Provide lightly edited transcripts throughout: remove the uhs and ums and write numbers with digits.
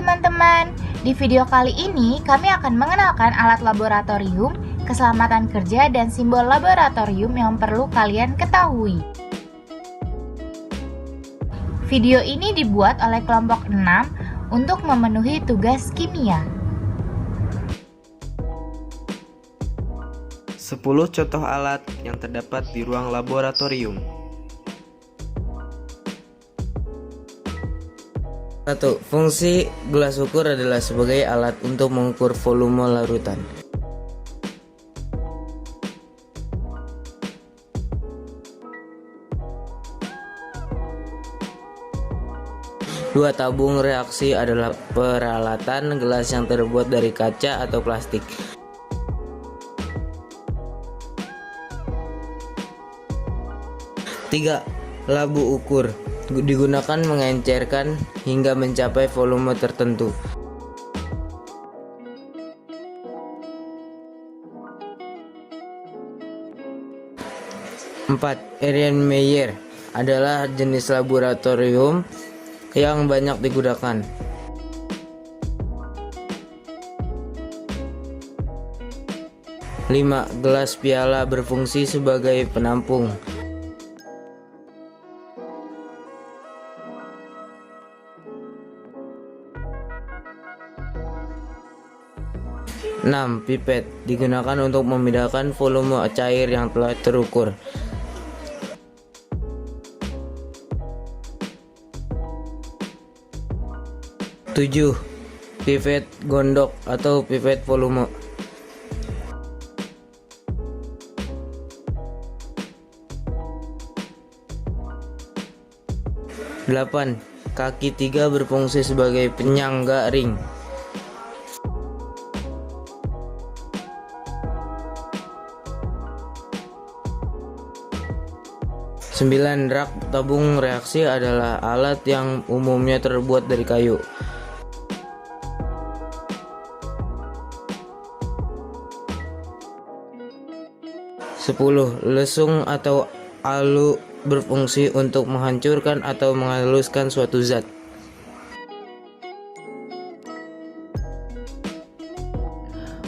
teman-teman, di video kali ini kami akan mengenalkan alat laboratorium, keselamatan kerja, dan simbol laboratorium yang perlu kalian ketahui. Video ini dibuat oleh kelompok 6 untuk memenuhi tugas kimia. 10 contoh alat yang terdapat di ruang laboratorium. 1. Fungsi gelas ukur adalah sebagai alat untuk mengukur volume larutan. Dua, tabung reaksi adalah peralatan gelas yang terbuat dari kaca atau plastik. Tiga, labu ukur digunakan mengencerkan hingga mencapai volume tertentu. Empat, Erlenmeyer adalah jenis laboratorium yang banyak digunakan. 5. Gelas piala berfungsi sebagai penampung. 6. Pipet digunakan untuk memindahkan volume cair yang telah terukur. 7. Pipet gondok atau pipet volume. 8. Kaki 3 berfungsi sebagai penyangga ring. 9. Rak tabung reaksi adalah alat yang umumnya terbuat dari kayu. 10. Lesung atau alu berfungsi untuk menghancurkan atau menghaluskan suatu zat.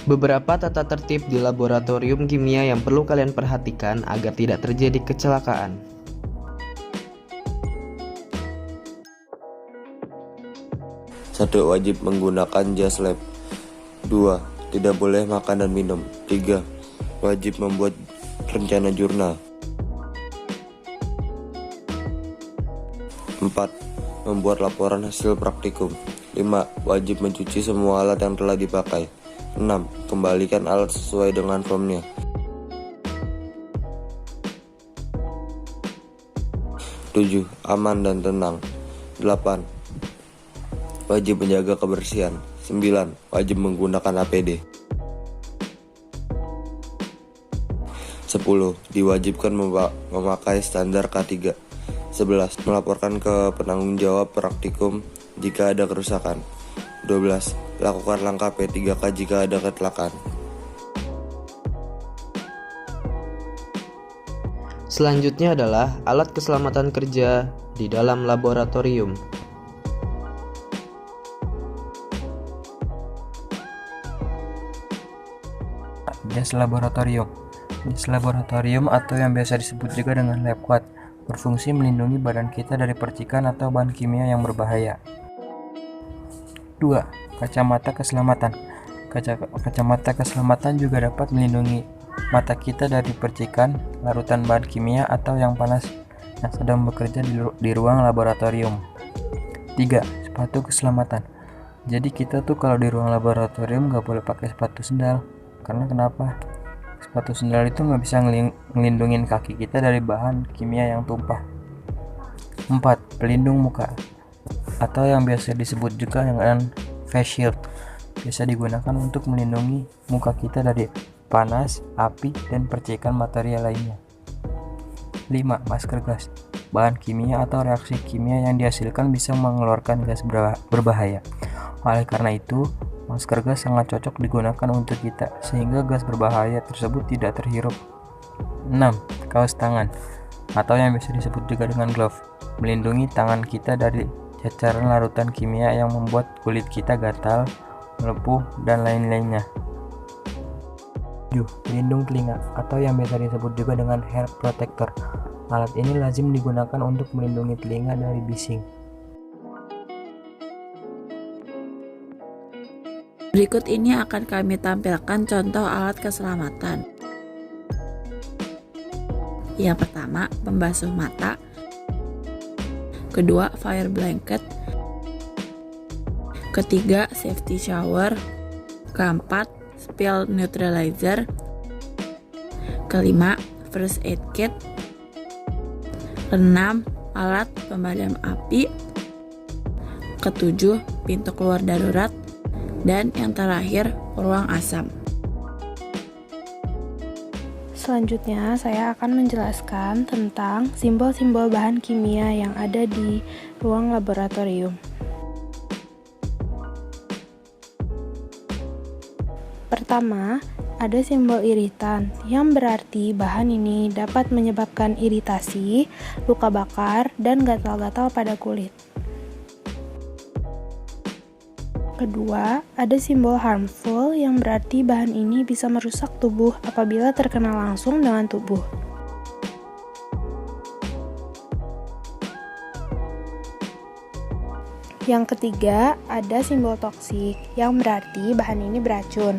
Beberapa tata tertib di laboratorium kimia yang perlu kalian perhatikan agar tidak terjadi kecelakaan. 1. Wajib menggunakan jas lab. 2. Tidak boleh makan dan minum. 3. Wajib membuat rencana jurnal. 4. Membuat laporan hasil praktikum. 5. Wajib mencuci semua alat yang telah dipakai. 6. Kembalikan alat sesuai dengan formnya. 7. Aman dan tenang. 8. Wajib menjaga kebersihan. 9. Wajib menggunakan APD. 10. Diwajibkan memakai standar K3. 11. Melaporkan ke penanggung jawab praktikum jika ada kerusakan. 12. Lakukan langkah P3K jika ada kecelakaan. Selanjutnya adalah alat keselamatan kerja di dalam laboratorium. Jas laboratorium. Jas laboratorium atau yang biasa disebut juga dengan lab coat berfungsi melindungi badan kita dari percikan atau bahan kimia yang berbahaya. 2. Kacamata keselamatan. Kacamata keselamatan juga dapat melindungi mata kita dari percikan, larutan bahan kimia atau yang panas yang sedang bekerja di ruang laboratorium. 3. Sepatu keselamatan. Jadi kita tuh kalau di ruang laboratorium nggak boleh pakai sepatu sendal. Karena kenapa? Sepatu sendal itu nggak bisa ngelindungin kaki kita dari bahan kimia yang tumpah. 4. Pelindung muka atau yang biasa disebut juga dengan face shield. Biasa digunakan untuk melindungi muka kita dari panas, api, dan percikan material lainnya. 5. Masker gas. Bahan kimia atau reaksi kimia yang dihasilkan bisa mengeluarkan gas berbahaya. Oleh karena itu, masker gas sangat cocok digunakan untuk kita, sehingga gas berbahaya tersebut tidak terhirup. 6. Kaos tangan, atau yang biasa disebut juga dengan glove, melindungi tangan kita dari cacaran larutan kimia yang membuat kulit kita gatal, melepuh, dan lain-lainnya. 7. Pelindung telinga atau yang biasa disebut juga dengan hair protector. Alat ini lazim digunakan untuk melindungi telinga dari bising. Berikut ini akan kami tampilkan contoh alat keselamatan. Yang pertama, pembasuh mata. Kedua, fire blanket. Ketiga, safety shower. Keempat, spill neutralizer. Kelima, first aid kit. Keenam, alat pemadam api. Ketujuh, pintu keluar darurat. Dan yang terakhir, ruang asam. Selanjutnya, saya akan menjelaskan tentang simbol-simbol bahan kimia yang ada di ruang laboratorium. Pertama, ada simbol iritan, yang berarti bahan ini dapat menyebabkan iritasi, luka bakar, dan gatal-gatal pada kulit. Kedua, ada simbol harmful yang berarti bahan ini bisa merusak tubuh apabila terkena langsung dengan tubuh. Yang ketiga, ada simbol toksik yang berarti bahan ini beracun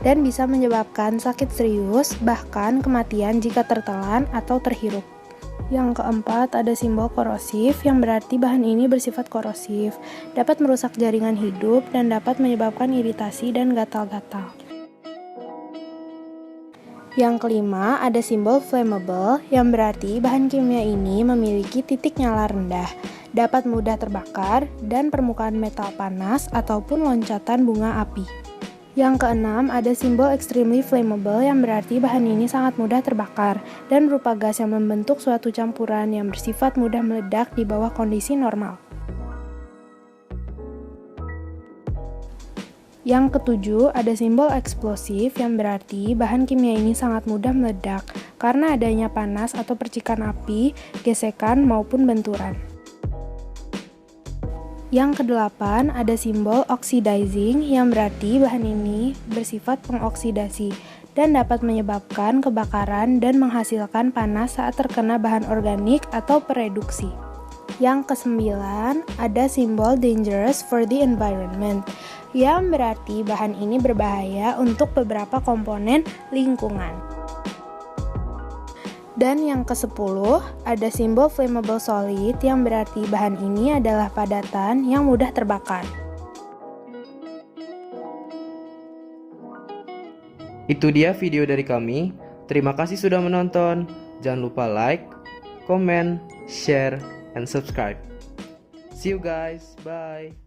dan bisa menyebabkan sakit serius, bahkan kematian jika tertelan atau terhirup. Yang keempat, ada simbol korosif yang berarti bahan ini bersifat korosif, dapat merusak jaringan hidup dan dapat menyebabkan iritasi dan gatal-gatal. Yang kelima, ada simbol flammable yang berarti bahan kimia ini memiliki titik nyala rendah, dapat mudah terbakar, dan permukaan metal panas ataupun loncatan bunga api. Yang keenam, ada simbol extremely flammable yang berarti bahan ini sangat mudah terbakar dan berupa gas yang membentuk suatu campuran yang bersifat mudah meledak di bawah kondisi normal. Yang ketujuh, ada simbol eksplosif yang berarti bahan kimia ini sangat mudah meledak karena adanya panas atau percikan api, gesekan, maupun benturan. Yang kedelapan, ada simbol oxidizing yang berarti bahan ini bersifat pengoksidasi dan dapat menyebabkan kebakaran dan menghasilkan panas saat terkena bahan organik atau pereduksi. Yang kesembilan, ada simbol dangerous for the environment yang berarti bahan ini berbahaya untuk beberapa komponen lingkungan. Dan yang ke-10, ada simbol flammable solid yang berarti bahan ini adalah padatan yang mudah terbakar. Itu dia video dari kami. Terima kasih sudah menonton. Jangan lupa like, comment, share, and subscribe. See you guys. Bye.